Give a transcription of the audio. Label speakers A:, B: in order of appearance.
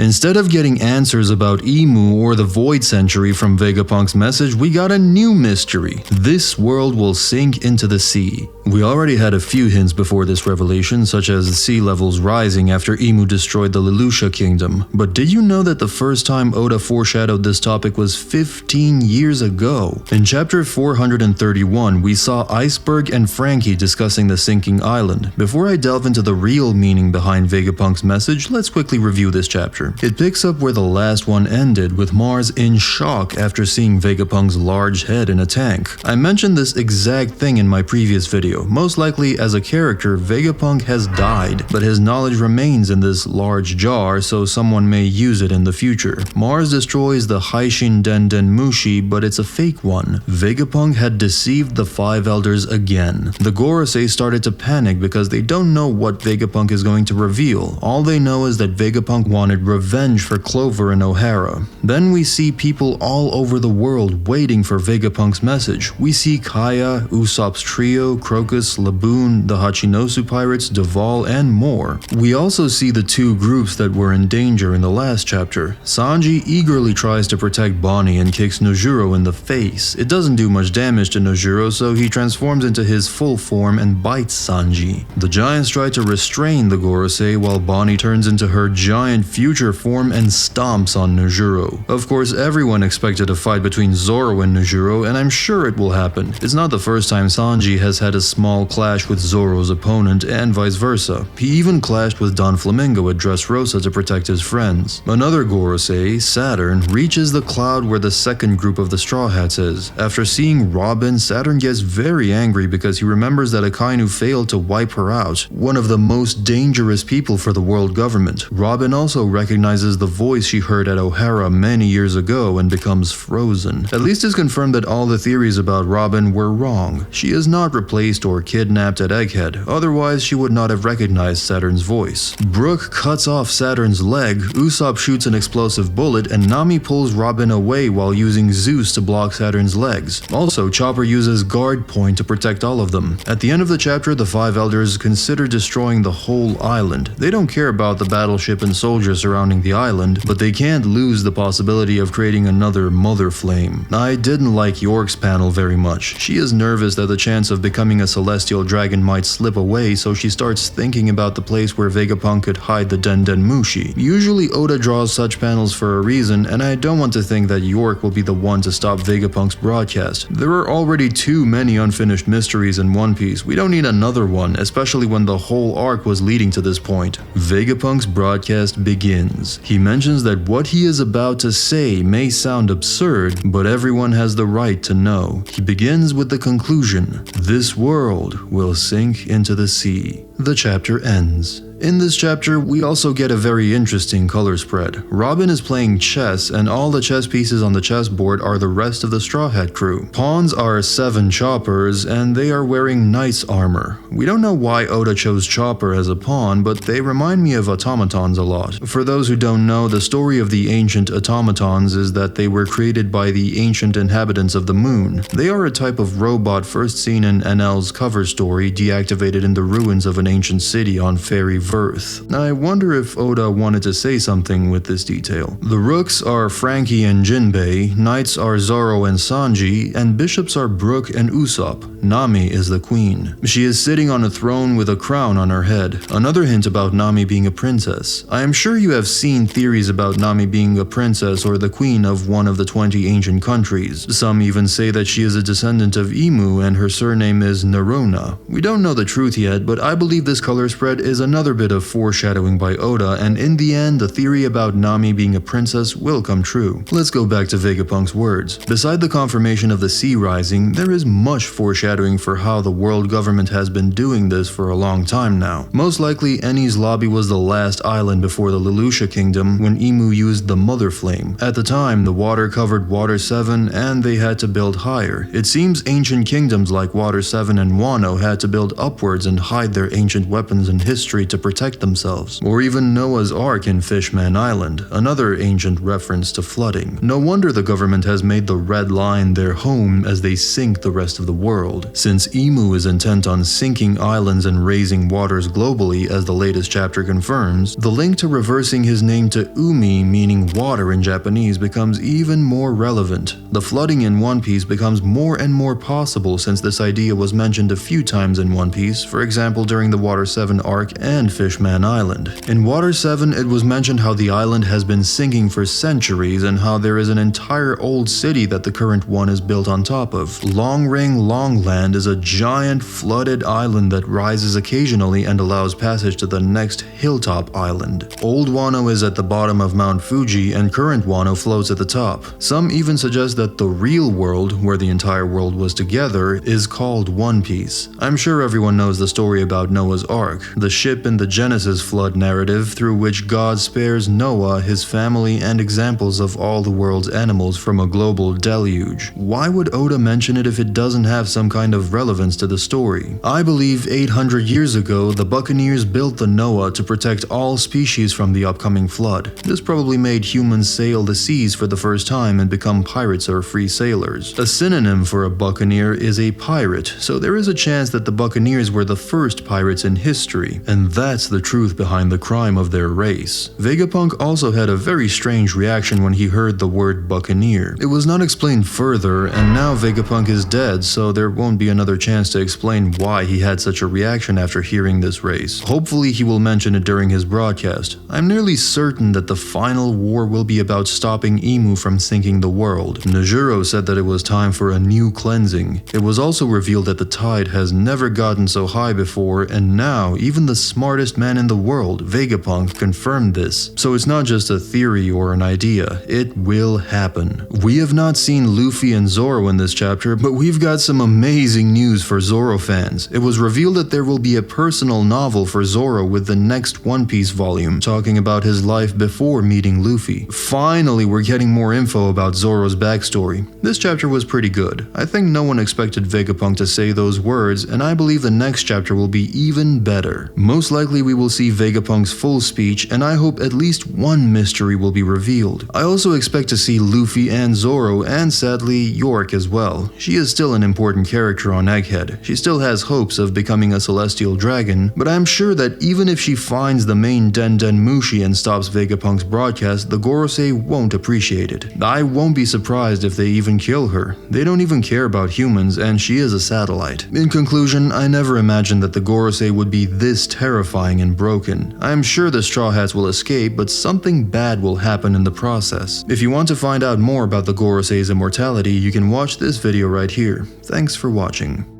A: Instead of getting answers about Emu or the Void Century from Vegapunk's message, we got a new mystery. This world will sink into the sea. We already had a few hints before this revelation, such as the sea levels rising after Emu destroyed the Leloucha kingdom. But did you know that the first time Oda foreshadowed this topic was 15 years ago? In chapter 431, we saw Iceberg and Frankie discussing the sinking island. Before I delve into the real meaning behind Vegapunk's message, let's quickly review this chapter. It picks up where the last one ended, with Mars in shock after seeing Vegapunk's large head in a tank. I mentioned this exact thing in my previous video. Most likely, as a character, Vegapunk has died, but his knowledge remains in this large jar, so someone may use it in the future. Mars destroys the Haishin Denden Mushi, but it's a fake one. Vegapunk had deceived the Five Elders again. The Gorosei started to panic because they don't know what Vegapunk is going to reveal. All they know is that Vegapunk wanted revenge for Clover and O'Hara. Then we see people all over the world waiting for Vegapunk's message. We see Kaya, Usopp's trio, Crocus, Laboon, the Hachinosu pirates, Duval, and more. We also see the two groups that were in danger in the last chapter. Sanji eagerly tries to protect Bonnie and kicks Nojuro in the face. It doesn't do much damage to Nojuro, so he transforms into his full form and bites Sanji. The giants try to restrain the Gorosei while Bonnie turns into her giant future form and stomps on Nojuro. Of course, everyone expected a fight between Zoro and Nojuro, and I'm sure it will happen. It's not the first time Sanji has had a small clash with Zoro's opponent, and vice versa. He even clashed with Don Flamingo at Dressrosa to protect his friends. Another Gorosei, Saturn, reaches the cloud where the second group of the Straw Hats is. After seeing Robin, Saturn gets very angry because he remembers that Akainu failed to wipe her out, one of the most dangerous people for the world government. Robin also recognizes the voice she heard at O'Hara many years ago and becomes frozen. At least it's confirmed that all the theories about Robin were wrong. She is not replaced or kidnapped at Egghead, otherwise she would not have recognized Saturn's voice. Brook cuts off Saturn's leg, Usopp shoots an explosive bullet, and Nami pulls Robin away while using Zeus to block Saturn's legs. Also, Chopper uses Guard Point to protect all of them. At the end of the chapter, the Five Elders consider destroying the whole island. They don't care about the battleship and soldiers surrounding the island, but they can't lose the possibility of creating another Mother Flame. I didn't like York's panel very much. She is nervous that the chance of becoming a celestial dragon might slip away, so she starts thinking about the place where Vegapunk could hide the Denden Mushi. Usually Oda draws such panels for a reason, and I don't want to think that York will be the one to stop Vegapunk's broadcast. There are already too many unfinished mysteries in One Piece. We don't need another one, especially when the whole arc was leading to this point. Vegapunk's broadcast begins. He mentions that what he is about to say may sound absurd, but everyone has the right to know. He begins with the conclusion: this world will sink into the sea. The chapter ends. In this chapter, we also get a very interesting color spread. Robin is playing chess, and all the chess pieces on the chessboard are the rest of the Straw Hat crew. Pawns are 7 choppers, and they are wearing knight's armor. We don't know why Oda chose Chopper as a pawn, but they remind me of automatons a lot. For those who don't know, the story of the ancient automatons is that they were created by the ancient inhabitants of the moon. They are a type of robot first seen in NL's cover story, deactivated in the ruins of an ancient city on Fairy Earth. I wonder if Oda wanted to say something with this detail. The rooks are Frankie and Jinbei, knights are Zoro and Sanji, and bishops are Brook and Usopp. Nami is the queen. She is sitting on a throne with a crown on her head. Another hint about Nami being a princess. I am sure you have seen theories about Nami being a princess or the queen of one of the 20 ancient countries. Some even say that she is a descendant of Emu and her surname is Nerona. We don't know the truth yet, but I believe this color spread is another bit of foreshadowing by Oda, and in the end, the theory about Nami being a princess will come true. Let's go back to Vegapunk's words. Beside the confirmation of the sea rising, there is much foreshadowing for how the world government has been doing this for a long time now. Most likely, Eni's lobby was the last island before the Leloucha kingdom when Emu used the Mother Flame. At the time, the water covered Water 7 and they had to build higher. It seems ancient kingdoms like Water 7 and Wano had to build upwards and hide their ancient weapons and history to protect themselves. Or even Noah's Ark in Fishman Island, another ancient reference to flooding. No wonder the government has made the Red Line their home as they sink the rest of the world. Since Imu is intent on sinking islands and raising waters globally, as the latest chapter confirms, the link to reversing his name to Umi, meaning water in Japanese, becomes even more relevant. The flooding in One Piece becomes more and more possible since this idea was mentioned a few times in One Piece, for example during the Water 7 arc and Fishman Island. In Water 7, it was mentioned how the island has been sinking for centuries and how there is an entire old city that the current one is built on top of. Long Ring Longland is a giant flooded island that rises occasionally and allows passage to the next hilltop island. Old Wano is at the bottom of Mount Fuji and current Wano floats at the top. Some even suggest that the real world, where the entire world was together, is called One Piece. I'm sure everyone knows the story about Noah's Ark, the ship in the Genesis flood narrative through which God spares Noah, his family, and examples of all the world's animals from a global deluge. Why would Oda mention it if it doesn't have some kind of relevance to the story? I believe 800 years ago, the Buccaneers built the Noah to protect all species from the upcoming flood. This probably made humans sail the seas for the first time and become pirates or free sailors. A synonym for a buccaneer is a pirate, so there is a chance that the Buccaneers were the first pirates in history, and that's the truth behind the crime of their race. Vegapunk also had a very strange reaction when he heard the word buccaneer. It was not explained further, and now Vegapunk is dead, so there won't be another chance to explain why he had such a reaction after hearing this race. Hopefully he will mention it during his broadcast. I'm nearly certain that the final war will be about stopping Imu from sinking the world. Nejuro said that it was time for a new cleansing. It was also revealed that the tide has never gotten so high before, and now even the smartest man in the world, Vegapunk, confirmed this. So it's not just a theory or an idea, it will happen. We have not seen Luffy and Zoro in this chapter, but we've got some amazing news for Zoro fans. It was revealed that there will be a personal novel for Zoro with the next One Piece volume, talking about his life before meeting Luffy. Finally, we're getting more info about Zoro's backstory. This chapter was pretty good. I think no one expected Vegapunk to say those words, and I believe the next chapter will be even better. Most likely we will see Vegapunk's full speech, and I hope at least one mystery will be revealed. I also expect to see Luffy and Zoro, and sadly York as well. She is still an important character on Egghead. She still has hopes of becoming a celestial dragon, but I'm sure that even if she finds the main Den Mushi and stops Vegapunk's broadcast, the Gorosei won't appreciate it. I won't be surprised if they even kill her. They don't even care about humans, and she is a satellite. In conclusion, I never imagined that the Gorosei would be this terrifying and broken. I'm sure the Straw Hats will escape, but something bad will happen in the process. If you want to find out more about the Gorosei's immortality, you can watch this video right here. Thanks for watching.